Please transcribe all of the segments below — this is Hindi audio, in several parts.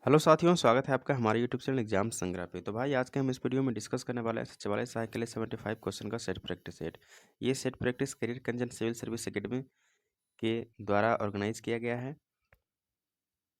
हेलो साथियों, स्वागत है आपका हमारे यूट्यूब चैनल एग्जाम संग्रह पे। तो भाई आज के हम इस वीडियो में डिस्कस करने वाले हैं सचिवालय सहायक के लिए 75 क्वेश्चन का सेट प्रैक्टिस सेट। ये सेट प्रैक्टिस करियर कंजन सिविल सर्विस एकेडमी के द्वारा ऑर्गेनाइज किया गया है।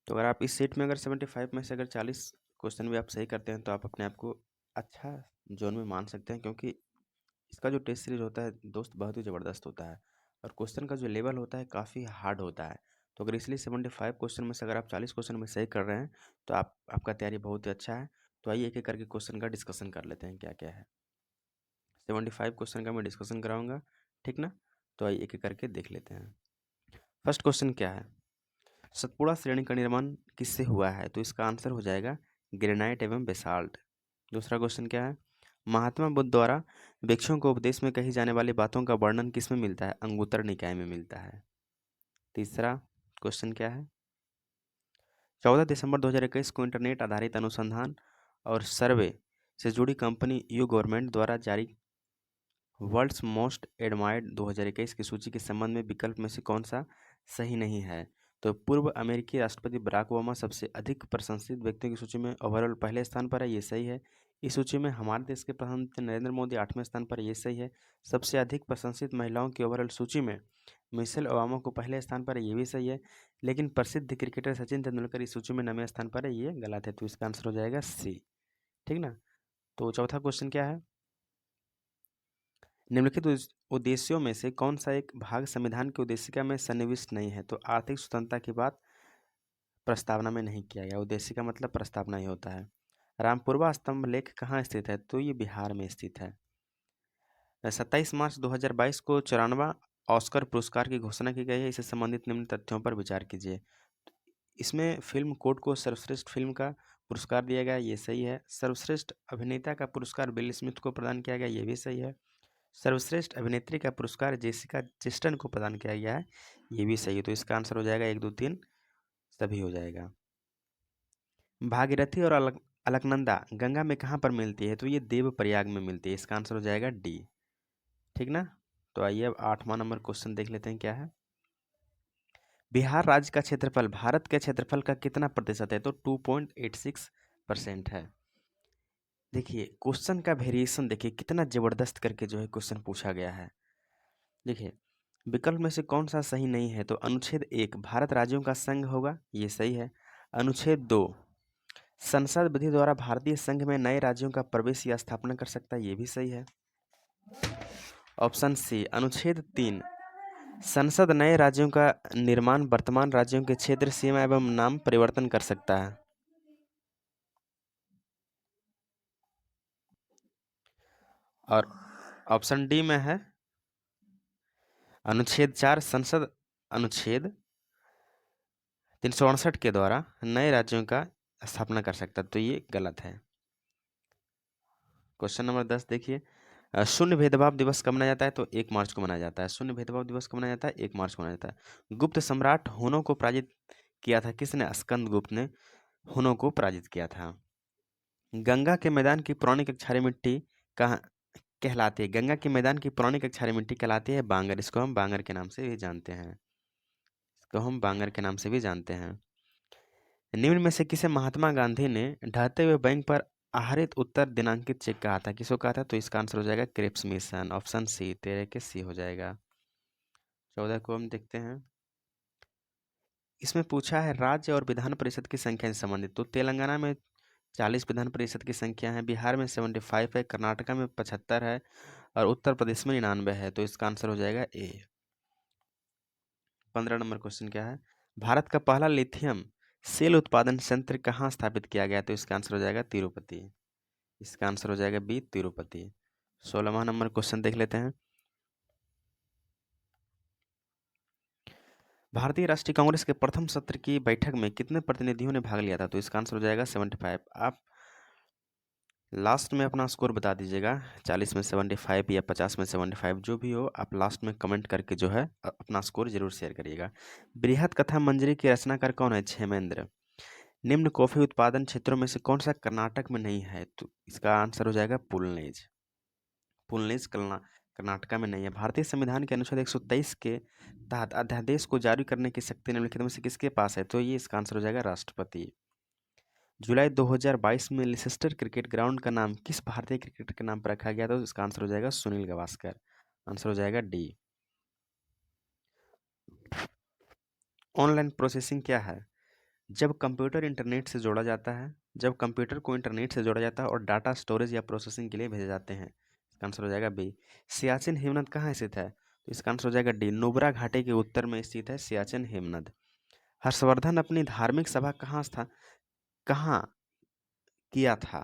तो अगर आप इस सेट में अगर 75 में से अगर 40 क्वेश्चन भी आप सही करते हैं तो आप अपने आप को अच्छा जोन में मान सकते हैं, क्योंकि इसका जो टेस्ट सीरीज होता है दोस्त बहुत ही ज़बरदस्त होता है और क्वेश्चन का जो लेवल होता है काफ़ी हार्ड होता है। तो अगर इसलिए 75 क्वेश्चन में से अगर आप 40 क्वेश्चन में सही कर रहे हैं तो आपका तैयारी बहुत ही अच्छा है। तो आइए एक एक करके क्वेश्चन का डिस्कशन कर लेते हैं क्या क्या है। 75 क्वेश्चन का मैं डिस्कशन कराऊंगा, ठीक ना। तो आइए एक एक करके देख लेते हैं। फर्स्ट क्वेश्चन क्या है, सतपुड़ा श्रेणी का निर्माण किससे हुआ है? तो इसका आंसर हो जाएगा ग्रेनाइट एवं बेसाल्ट। दूसरा क्वेश्चन क्या है, महात्मा बुद्ध द्वारा भिक्षुओं को उपदेश में कही जाने वाली बातों का वर्णन किस में मिलता है? अंगुत्तर निकाय में मिलता है। तीसरा क्वेश्चन क्या है, 14 दिसंबर 2021 को इंटरनेट आधारित अनुसंधान और सर्वे से जुड़ी कंपनी यू गवर्नमेंट द्वारा जारी वर्ल्ड्स मोस्ट एडमायर्ड 2021 की सूची के संबंध में विकल्प में से कौन सा सही नहीं है? तो पूर्व अमेरिकी राष्ट्रपति बराक ओबामा सबसे अधिक प्रशंसित व्यक्तियों की सूची में ओवरऑल पहले स्थान पर है, ये सही है। इस सूची में हमारे देश के प्रधानमंत्री नरेंद्र मोदी 8वें स्थान पर, ये सही है। सबसे अधिक प्रशंसित महिलाओं की ओवरऑल सूची में मिशेल ओबामा को पहले स्थान पर है, ये भी सही है। लेकिन प्रसिद्ध क्रिकेटर सचिन तेंदुलकर इस सूची में 9वें स्थान पर है, ये गलत है। तो इसका आंसर हो जाएगा सी, ठीक ना। तो चौथा क्वेश्चन क्या है, निम्नलिखित उद्देश्यों में से कौन सा एक भाग संविधान की उद्देशिका में सन्निविष्ट नहीं है? तो आर्थिक स्वतंत्रता की बात प्रस्तावना में नहीं किया गया। उद्देशिका मतलब प्रस्तावना ही होता है। रामपुरवा स्तंभ लेख कहाँ स्थित है? तो ये बिहार में स्थित है। 27 मार्च 2022 को 94वां ऑस्कर पुरस्कार की घोषणा की गई है। इससे संबंधित निम्न तथ्यों पर विचार कीजिए। इसमें फिल्म कोड को सर्वश्रेष्ठ फिल्म का पुरस्कार दिया गया, ये सही है। सर्वश्रेष्ठ अभिनेता का पुरस्कार विल स्मिथ को प्रदान किया गया, ये भी सही है। सर्वश्रेष्ठ अभिनेत्री का पुरस्कार जेसिका चेस्टन को प्रदान किया गया है, ये भी सही है। तो इसका आंसर हो जाएगा 1, 2, 3 सभी हो जाएगा। भागीरथी और अलकनंदा गंगा में कहाँ पर मिलती है? तो ये देवप्रयाग में मिलती है, इसका आंसर हो जाएगा डी, ठीक ना। तो आइए अब 8वां नंबर क्वेश्चन देख लेते हैं क्या है। बिहार राज्य का क्षेत्रफल भारत के क्षेत्रफल का कितना प्रतिशत है? तो 2.86% है। देखिए क्वेश्चन का वेरिएशन देखिए कितना जबरदस्त करके जो है क्वेश्चन पूछा गया है। देखिए विकल्प में से कौन सा सही नहीं है? तो अनुच्छेद 1 भारत राज्यों का संघ होगा, ये सही है। अनुच्छेद 2 संसद विधि द्वारा भारतीय संघ में नए राज्यों का प्रवेश या स्थापना कर सकता है, ये भी सही है। ऑप्शन सी अनुच्छेद 3 संसद नए राज्यों का निर्माण वर्तमान राज्यों के क्षेत्र सीमा एवं नाम परिवर्तन कर सकता है। और ऑप्शन डी में है अनुच्छेद 4 संसद अनुच्छेद 368 के द्वारा नए राज्यों का स्थापना कर सकता है, तो ये गलत है। क्वेश्चन नंबर 10 देखिए, शून्य भेदभाव दिवस कब मनाया जाता है? तो 1 मार्च को मनाया जाता है। शून्य भेदभाव दिवस कब मनाया जाता है? 1 मार्च को मनाया जाता है। गुप्त सम्राट हुनो को पराजित किया था किसने? स्कंदगुप्त ने हुनो को पराजित किया था। गंगा के मैदान की पौराणिक क्षारीय मिट्टी कहाँ कहलाती है? गंगा के मैदान की पौराणिक क्षारीय मिट्टी कहलाती है बांगर। इसको हम बांगर के नाम से भी जानते हैं, इसको हम बांगर के नाम से भी जानते हैं। निम्न में से किसे महात्मा गांधी ने ढहते हुए बैंक पर आहरित उत्तर दिनांकित चेक कहा था? किसको कहा था? तो इसका आंसर हो जाएगा क्रिप्स मिशन, ऑप्शन सी 13 के सी हो जाएगा। 14 को हम देखते हैं। इसमें पूछा है राज्य और विधान परिषद की संख्या से संबंधित। तो तेलंगाना में 40 विधान परिषद की संख्या है, बिहार में 75 है, कर्नाटका में 75 है और उत्तर प्रदेश में 99 है। तो इसका आंसर हो जाएगा ए। 15 नंबर क्वेश्चन क्या है, भारत का पहला लिथियम सेल उत्पादन संयंत्र कहाँ स्थापित किया गया? तो इसका आंसर हो जाएगा तिरुपति, इसका आंसर हो जाएगा बी तिरुपति। 16वां नंबर क्वेश्चन देख लेते हैं। भारतीय राष्ट्रीय कांग्रेस के प्रथम सत्र की बैठक में कितने प्रतिनिधियों ने भाग लिया था? तो इसका आंसर हो जाएगा 75। आप लास्ट में अपना स्कोर बता दीजिएगा, 40 में 75 या 50 में 75 जो भी हो, आप लास्ट में कमेंट करके जो है अपना स्कोर जरूर शेयर करिएगा। बृहद कथा मंजरी के रचनाकार कौन है? क्षेमेंद्र। निम्न कॉफी उत्पादन क्षेत्रों में से कौन सा कर्नाटक में नहीं है? तो इसका आंसर हो जाएगा पुलनेज, पुलनेज कर्नाटका में नहीं है। भारतीय संविधान के अनुच्छेद 123 के तहत अध्यादेश को जारी करने की शक्ति निम्नलिखित में से किसके पास है? तो ये इसका आंसर हो जाएगा राष्ट्रपति। जुलाई 2022 में लिसेस्टर क्रिकेट ग्राउंड का नाम किस भारतीय क्रिकेटर के नाम पर रखा गया था? तो इसका आंसर हो जाएगा सुनील गावस्कर। आंसर हो जाएगा डी। ऑनलाइन प्रोसेसिंग क्या है? जब कंप्यूटर इंटरनेट से जोड़ा जाता है, जब कंप्यूटर को इंटरनेट से जोड़ा जाता है और डाटा स्टोरेज या प्रोसेसिंग के लिए भेजे जाते हैं। इसका आंसर हो जाएगा बी। सियाचिन हिमनद कहाँ स्थित है? तो इसका आंसर हो जाएगा डी। नुब्रा घाटी के उत्तर में स्थित है सियाचिन हिमनद। हर्षवर्धन अपनी धार्मिक सभा कहाँ किया था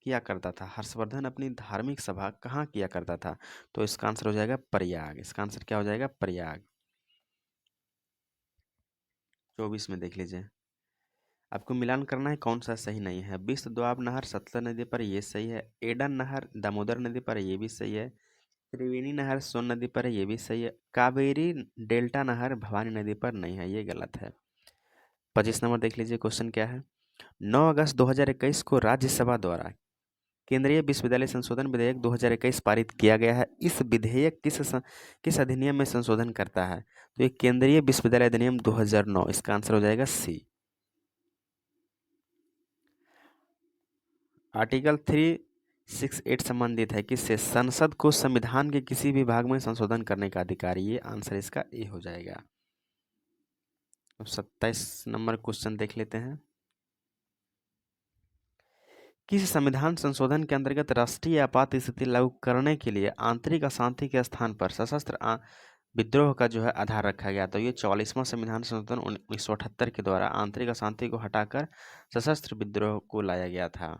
किया करता था? हर्षवर्धन अपनी धार्मिक सभा कहाँ किया करता था? तो इसका आंसर हो जाएगा प्रयाग। इसका आंसर क्या हो जाएगा? प्रयाग। 24 में देख लीजिए, आपको मिलान करना है कौन सा सही नहीं है। विश्व दोआब नहर सतलज नदी पर, ये सही है। एडन नहर दामोदर नदी पर, ये भी सही है। त्रिवेणी नहर सोन नदी पर है, ये भी सही है। कावेरी डेल्टा नहर भवानी नदी पर नहीं है, ये गलत है। 25 नंबर देख लीजिए, क्वेश्चन क्या है। 9 अगस्त 2021 को राज्यसभा द्वारा केंद्रीय विश्वविद्यालय संशोधन विधेयक 2021 पारित किया गया है। इस विधेयक किस अधिनियम में संशोधन करता है? तो ये केंद्रीय विश्वविद्यालय अधिनियम 2009। इसका आंसर हो जाएगा सी। आर्टिकल 368 संबंधित है किससे? संसद को संविधान के किसी भी भाग में संशोधन करने का अधिकार। ये आंसर इसका ए हो जाएगा। तो 27 नंबर क्वेश्चन देख लेते हैं। किस संविधान संशोधन के अंतर्गत राष्ट्रीय आपात स्थिति लागू करने के लिए आंतरिक अशांति के स्थान पर सशस्त्र विद्रोह का जो है आधार रखा गया? तो ये 44वां संविधान संशोधन 1978 के द्वारा आंतरिक अशांति को हटाकर सशस्त्र विद्रोह को लाया गया था।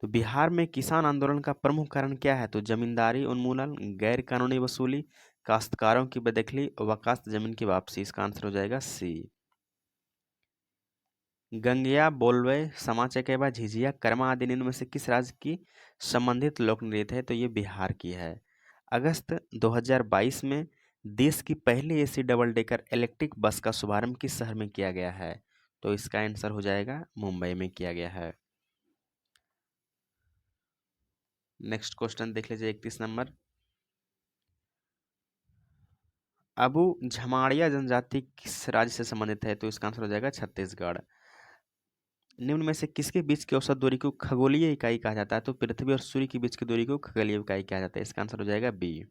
तो बिहार में किसान आंदोलन का प्रमुख कारण क्या है? तो जमींदारी उन्मूलन, गैर कानूनी वसूली, काश्तकारों की बेदखली, वकास्त जमीन की वापसी। इसका आंसर हो जाएगा सी। गंगिया, बोलवे, समा चकेबा, झिझिया, कर्मा आदि निम्न में से किस राज्य की संबंधित लोक नृत्य है? तो ये बिहार की है। अगस्त 2022 में देश की पहली AC double decker electric bus का शुभारंभ किस शहर में किया गया है? तो इसका आंसर हो जाएगा मुंबई में किया गया है। नेक्स्ट क्वेश्चन देख लीजिए, 31 नंबर। अबू झमाड़िया जनजाति किस राज्य से संबंधित है? तो इसका आंसर हो जाएगा छत्तीसगढ़। निम्न में से किसके बीच की औसत दूरी को खगोलीय इकाई कहा जाता है? तो पृथ्वी और सूर्य के बीच की दूरी को खगोलीय इकाई कहा जाता है। इसका आंसर हो जाएगा बी।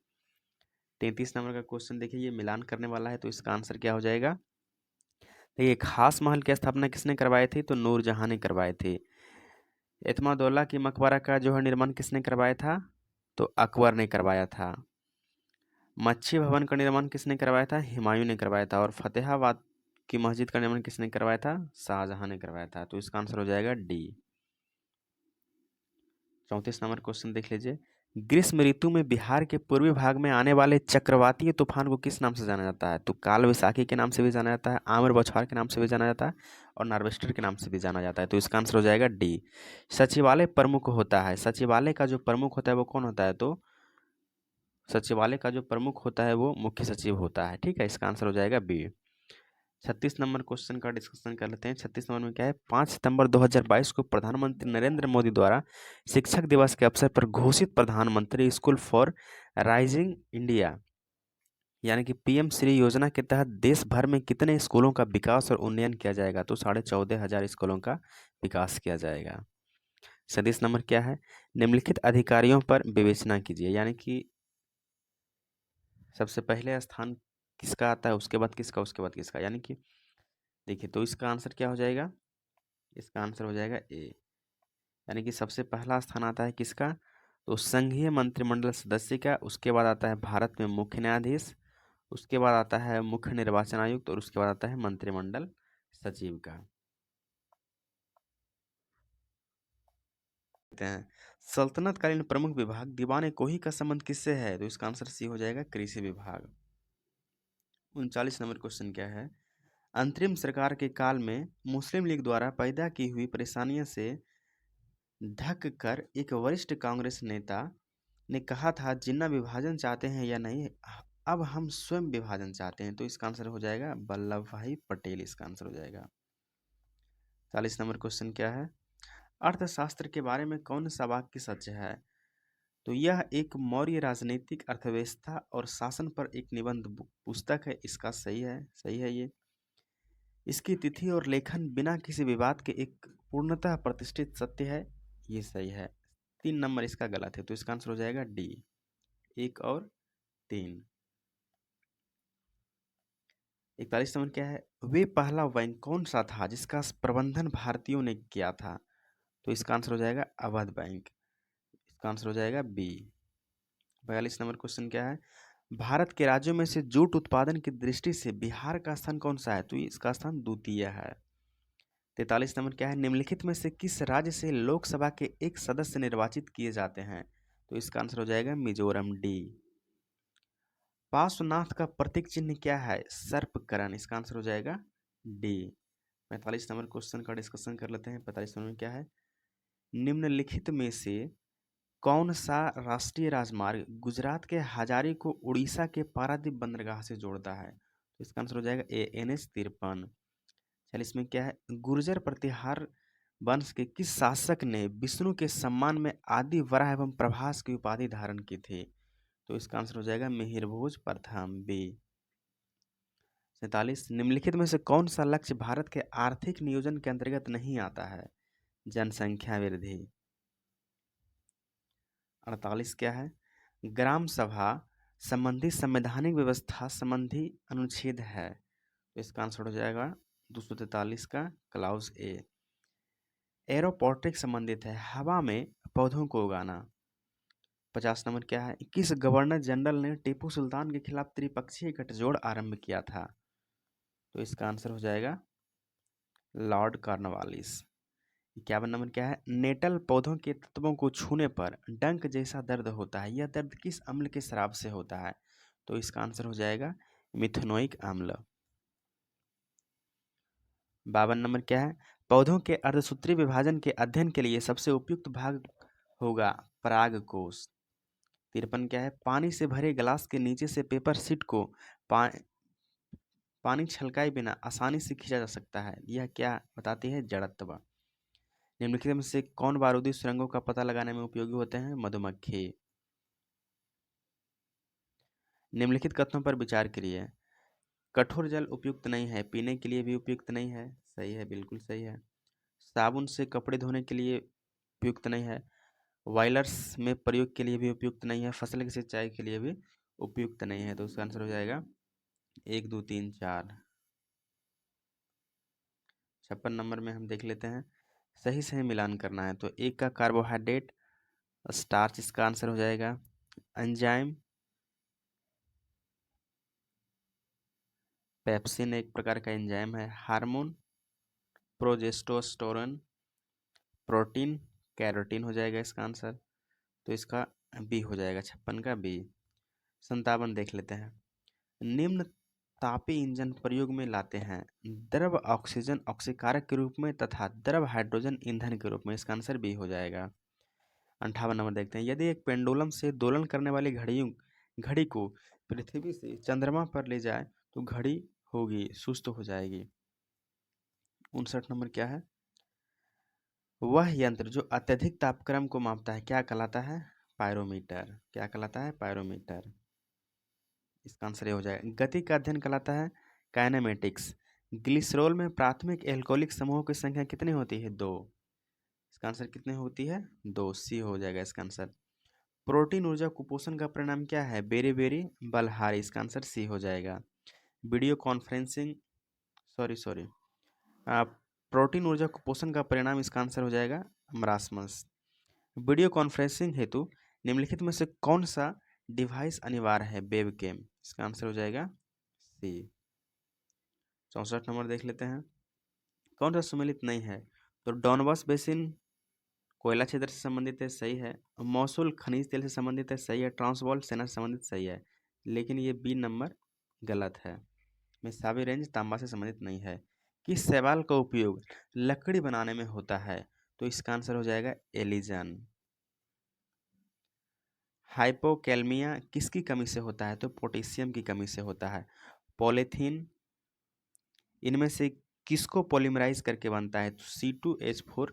33 नंबर का क्वेश्चन देखिए, ये मिलान करने वाला है, तो इसका आंसर क्या हो जाएगा? देखिए, खास महल की स्थापना किसने करवाई थी? तो नूरजहां ने करवाए थे। एतमादौला की मकबरा का जो है निर्माण किसने करवाया था? तो अकबर ने करवाया था। मच्छी भवन का निर्माण किसने करवाया था? हुमायूं ने करवाया था। और फतेहाबाद की मस्जिद का निर्माण किसने करवाया था? शाहजहां ने करवाया था। तो इसका आंसर हो जाएगा डी। 34 नंबर क्वेश्चन देख लीजिए। ग्रीष्म ऋतु में बिहार के पूर्वी भाग में आने वाले चक्रवातीय तूफान को किस नाम से जाना जाता है? तो काल वैसाखी के नाम से भी जाना जाता है, आमिर बौछार के नाम से भी जाना जाता है, और नार्वेस्टर के नाम से भी जाना जाता है। तो इसका आंसर हो जाएगा डी। सचिवालय प्रमुख होता है, सचिवालय का जो प्रमुख होता है वो कौन होता है? तो सचिवालय का जो प्रमुख होता है वो मुख्य सचिव होता है। ठीक है, इसका आंसर हो जाएगा बी। 36 नंबर क्वेश्चन का डिस्कशन कर लेते हैं। 36 नंबर में क्या है? 5 सितंबर 2022 को प्रधानमंत्री नरेंद्र मोदी द्वारा शिक्षक दिवस के अवसर पर घोषित प्रधानमंत्री स्कूल फॉर राइजिंग इंडिया यानी कि पीएम श्री योजना के तहत देश भर में कितने स्कूलों का विकास और उन्नयन किया जाएगा? तो 14,500 स्कूलों का विकास किया जाएगा। 37 नंबर क्या है? निम्नलिखित अधिकारियों पर विवेचना कीजिए, यानी कि सबसे पहले स्थान किसका आता है, उसके बाद किसका, उसके बाद किसका, यानी कि देखिए, तो इसका आंसर क्या हो जाएगा? इसका आंसर हो जाएगा ए। यानी कि सबसे पहला स्थान आता है किसका? तो संघीय मंत्रिमंडल सदस्य का, उसके बाद आता है भारत में मुख्य न्यायाधीश, उसके बाद आता है मुख्य निर्वाचन आयुक्त, और उसके बाद आता है मंत्रिमंडल सचिव का। कहते हैं सल्तनत कालीन प्रमुख विभाग दीवान कोही का संबंध किससे है? तो इसका आंसर सी हो जाएगा कृषि विभाग। 39 नंबर क्वेश्चन क्या है? अंतरिम सरकार के काल में मुस्लिम लीग द्वारा पैदा की हुई परेशानियों से ढक कर एक वरिष्ठ कांग्रेस नेता ने कहा था, जिन्ना विभाजन चाहते हैं या नहीं, अब हम स्वयं विभाजन चाहते हैं। तो इसका आंसर हो जाएगा वल्लभ भाई पटेल। इसका आंसर हो जाएगा। 40 नंबर क्वेश्चन क्या है? अर्थशास्त्र के बारे में कौन सा वाक्य सच है? तो यह एक मौर्य राजनीतिक अर्थव्यवस्था और शासन पर एक निबंध पुस्तक है। इसका सही है, सही है ये। इसकी तिथि और लेखन बिना किसी विवाद के एक पूर्णतः प्रतिष्ठित सत्य है, ये सही है। 3 नंबर इसका गलत है, तो इसका आंसर हो जाएगा डी, 1 और 3। 41 नंबर क्या है, वे पहला बैंक कौन सा था जिसका प्रबंधन भारतीयों ने किया था? तो इसका आंसर हो जाएगा अवध बैंक, इसका आंसर हो जाएगा बी। 42 नंबर क्वेश्चन क्या है, भारत के राज्यों में से जूट उत्पादन की दृष्टि से बिहार का स्थान कौन सा है? तो इसका स्थान द्वितीय है। 43 नंबर क्या है, निम्नलिखित में से किस राज्य से लोकसभा के एक सदस्य निर्वाचित किए जाते हैं? तो इसका आंसर हो जाएगा मिजोरम, डी। पार्श्वनाथ का प्रतीक चिन्ह क्या है? सर्पकरण, इसका आंसर हो जाएगा डी। 45 नंबर क्वेश्चन का डिस्कशन कर लेते हैं। 45 नंबर में क्या है, निम्नलिखित में से कौन सा राष्ट्रीय राजमार्ग गुजरात के हजारी को उड़ीसा के पारादीप बंदरगाह से जोड़ता है? तो इसका आंसर हो जाएगा ए, NH-53। चलिए इसमें क्या है, गुर्जर प्रतिहार वंश के किस शासक ने विष्णु के सम्मान में आदि वराह एवं प्रभास की उपाधि धारण की थी? तो इसका आंसर हो जाएगा मिहिर भोज प्रथम, बी। 47 निम्नलिखित में से कौन सा लक्ष्य भारत के आर्थिक नियोजन के अंतर्गत नहीं आता है? जनसंख्या वृद्धि। 48 क्या है, ग्राम सभा संबंधी संवैधानिक व्यवस्था संबंधी अनुच्छेद है? तो इसका आंसर हो जाएगा 243 का क्लाउज ए। एरोपोर्ट्रिक संबंधित है, हवा में पौधों को उगाना। 50 नंबर क्या है, किस गवर्नर जनरल ने टीपू सुल्तान के खिलाफ त्रिपक्षीय गठजोड़ आरंभ किया था? तो इसका आंसर हो जाएगा लॉर्ड कॉर्नवालिस। 51 नंबर क्या है, नेटल पौधों के तत्वों को छूने पर डंक जैसा दर्द होता है, यह दर्द किस अम्ल के स्राव से होता है? तो इसका आंसर हो जाएगा मिथेनोइक अम्ल। 52 नंबर क्या है, पौधों के अर्धसूत्री विभाजन के अध्ययन के लिए सबसे उपयुक्त भाग होगा परागकोश। 53 क्या है, पानी से भरे गिलास के नीचे से पेपर शीट को पा, पानी छलकाए बिना आसानी से खींचा जा सकता है, यह क्या बताती है? जड़त्व। निम्नलिखित में से कौन बारूदी सुरंगों का पता लगाने में उपयोगी होते हैं? मधुमक्खी। निम्नलिखित कथनों पर विचार करिए। कठोर जल उपयुक्त नहीं है, पीने के लिए भी उपयुक्त नहीं है, सही है, बिल्कुल सही है। साबुन से कपड़े धोने के लिए उपयुक्त नहीं है, वायलर्स में प्रयोग के लिए भी उपयुक्त नहीं है, फसल की सिंचाई के लिए भी उपयुक्त नहीं है। तो उसका आंसर हो जाएगा 1 2 3 4। 56 नंबर में हम देख लेते हैं, सही सही मिलान करना है। तो एक का कार्बोहाइड्रेट स्टार्च, इसका आंसर हो जाएगा एंजाइम। पेप्सिन एक प्रकार का एंजाइम है। Hormone progesterone. प्रोटीन कैरोटीन हो जाएगा इसका आंसर, तो इसका बी हो जाएगा, 56 का बी। 57 देख लेते हैं, निम्न तापी इंजन प्रयोग में लाते हैं द्रव ऑक्सीजन ऑक्सीकारक के रूप में तथा द्रव हाइड्रोजन ईंधन के रूप में, इसका आंसर बी हो जाएगा। 58 नंबर देखते हैं, यदि एक पेंडुलम से दोलन करने वाली घड़ी को पृथ्वी से चंद्रमा पर ले जाए तो घड़ी होगी सुस्त हो जाएगी। 59 नंबर क्या है, वह यंत्र जो अत्यधिक तापक्रम को मापता है क्या कहलाता है? पायरोमीटर। क्या कहलाता है? पायरोमीटर। इसका आंसर ये हो जाएगा। गति का अध्ययन कहलाता है काइनेमेटिक्स। ग्लिसरॉल में प्राथमिक एल्कोहलिक समूहों की संख्या कितनी होती है? 2। इसका आंसर कितनी होती है? 2, सी हो जाएगा इसका आंसर। प्रोटीन ऊर्जा कुपोषण का परिणाम क्या है? बेरी बेरी बलहारी, इसका आंसर सी हो जाएगा। वीडियो कॉन्फ्रेंसिंग सॉरी प्रोटीन ऊर्जा कुपोषण का परिणाम, इसका आंसर हो जाएगा मरासमस। वीडियो कॉन्फ्रेंसिंग हेतु निम्नलिखित में से कौन सा डिवाइस अनिवार्य है? वेबकैम, इसका आंसर हो जाएगा सी। 64 नंबर देख लेते हैं, कौन सा सम्मिलित नहीं है? तो डॉनबास बेसिन कोयला क्षेत्र से संबंधित है, सही है। मौसूल खनिज तेल से संबंधित है, सही है। ट्रांसवाल सेना से संबंधित, सही है। लेकिन ये बी नंबर गलत है। मिसाबी रेंज तांबा से संबंधित नहीं है। किस शैवाल का उपयोग लकड़ी बनाने में होता है? तो इसका आंसर हो जाएगा एलिजन। हाइपोकैलमिया किसकी कमी से होता है? तो पोटेशियम की कमी से होता है। पॉलीथीन इनमें से किसको पॉलीमराइज करके बनता है? तो C2H4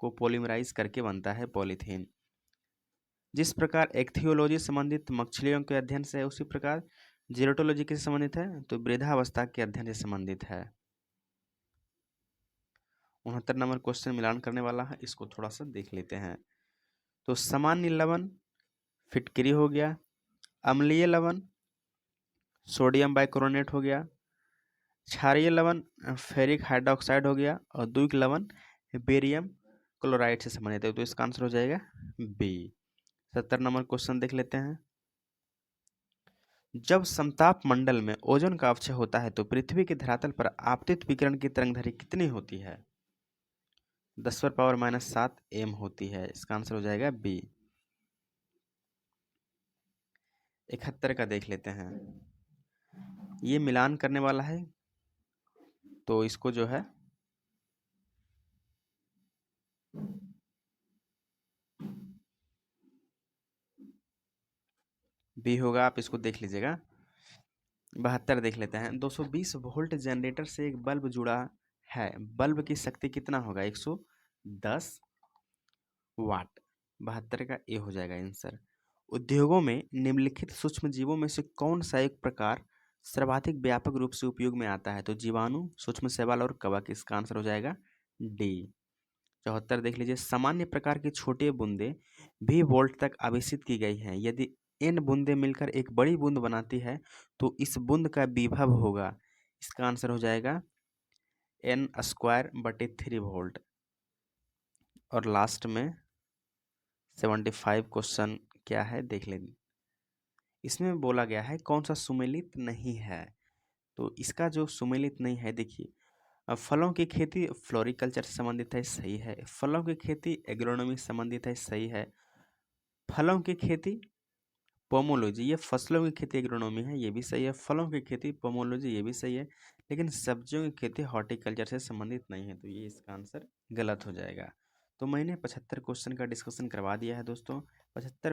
को पॉलीमराइज करके बनता है पॉलीथीन। जिस प्रकार एक्थियोलॉजी संबंधित मछलियों के अध्ययन से है, उसी प्रकार जीरोटोलॉजी किससे संबंधित है? तो वृद्धावस्था के अध्ययन से संबंधित है। 74 नंबर क्वेश्चन मिलान करने वाला है, इसको थोड़ा सा देख लेते हैं। तो सामान्य लवण फिटकरी हो गया, अम्लीय लवण सोडियम बाइकार्बोनेट हो गया, क्षारीय लवण फेरिक हाइड्रोक्साइड हो गया, और द्विक लवण बेरियम क्लोराइड से संबंधित है। तो इसका आंसर हो जाएगा बी। 70 नंबर क्वेश्चन देख लेते हैं। जब समताप मंडल में ओजोन का अवक्षय होता है तो पृथ्वी के धरातल पर आपतित विकिरण की तरंगदैर्घ्य कितनी होती है? 10⁻⁻7 m होती है। इसका आंसर हो जाएगा बी। 71 का देख लेते हैं। ये मिलान करने वाला है, तो इसको जो है बी होगा, आप इसको देख लीजिएगा। 72 देख लेते हैं। 220 वोल्ट जनरेटर से एक बल्ब जुड़ा है, बल्ब की शक्ति कितना होगा? 110 वाट। 72 का ए हो जाएगा आंसर। उद्योगों में निम्नलिखित सूक्ष्म जीवों में से कौन सा एक प्रकार सर्वाधिक व्यापक रूप से उपयोग में आता है? तो जीवाणु, सूक्ष्म शैवाल और कवक। इसका आंसर हो जाएगा डी। 74 देख लीजिए। सामान्य प्रकार की छोटी बूंदें भी वोल्ट तक आवेशित की गई हैं। यदि n बूंदें मिलकर एक बड़ी बूंद बनाती है तो इस बूंद का विभव होगा। इसका आंसर हो जाएगा n²/3 वोल्ट। और लास्ट में 75 क्वेश्चन क्या है देख लें। इसमें बोला गया है कौन सा सुमेलित नहीं है। तो इसका जो सुमेलित नहीं है, देखिए, फलों की खेती फ्लोरिकल्चर से संबंधित है, सही है। फलों की खेती एग्रोनॉमी से संबंधित है, सही है। फलों की खेती पोमोलॉजी, ये फसलों की खेती एग्रोनॉमी है, ये भी सही है। फलों की खेती पोमोलॉजी, ये भी सही है। लेकिन सब्जियों की खेती हॉर्टिकल्चर से संबंधित नहीं है, तो ये इसका आंसर गलत हो जाएगा। तो मैंने 75 क्वेश्चन का डिस्कशन करवा दिया है दोस्तों। 75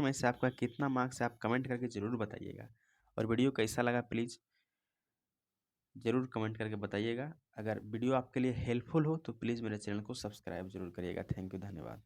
में से आपका कितना मार्क्स है आप कमेंट करके ज़रूर बताइएगा। और वीडियो कैसा लगा प्लीज़ ज़रूर कमेंट करके बताइएगा। अगर वीडियो आपके लिए हेल्पफुल हो तो प्लीज़ मेरे चैनल को सब्सक्राइब जरूर करिएगा। थैंक यू, धन्यवाद।